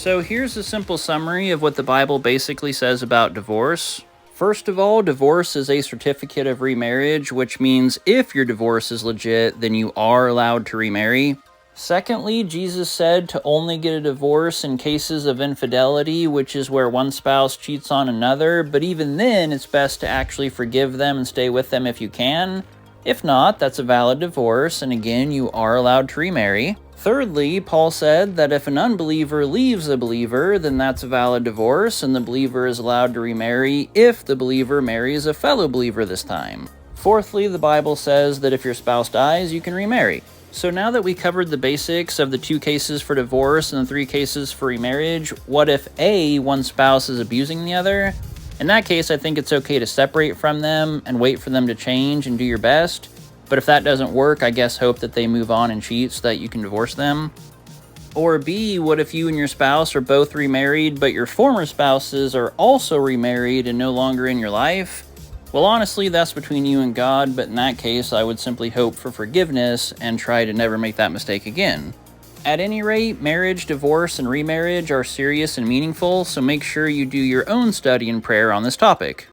So here's a simple summary of what the Bible basically says about divorce. First of all, divorce is a certificate of remarriage, which means if your divorce is legit, then you are allowed to remarry. Secondly, Jesus said to only get a divorce in cases of infidelity, which is where one spouse cheats on another, but even then, it's best to actually forgive them and stay with them if you can. If not, that's a valid divorce, and again, you are allowed to remarry. Thirdly, Paul said that if an unbeliever leaves a believer, then that's a valid divorce, and the believer is allowed to remarry if the believer marries a fellow believer this time. Fourthly, the Bible says that if your spouse dies, you can remarry. So now that we covered the basics of the 2 cases for divorce and the 3 cases for remarriage, what if A, one spouse is abusing the other? In that case, I think it's okay to separate from them and wait for them to change and do your best. But if that doesn't work, I guess hope that they move on and cheat so that you can divorce them. Or B, what if you and your spouse are both remarried, but your former spouses are also remarried and no longer in your life? Well, honestly, that's between you and God, but in that case, I would simply hope for forgiveness and try to never make that mistake again. At any rate, marriage, divorce, and remarriage are serious and meaningful, so make sure you do your own study and prayer on this topic.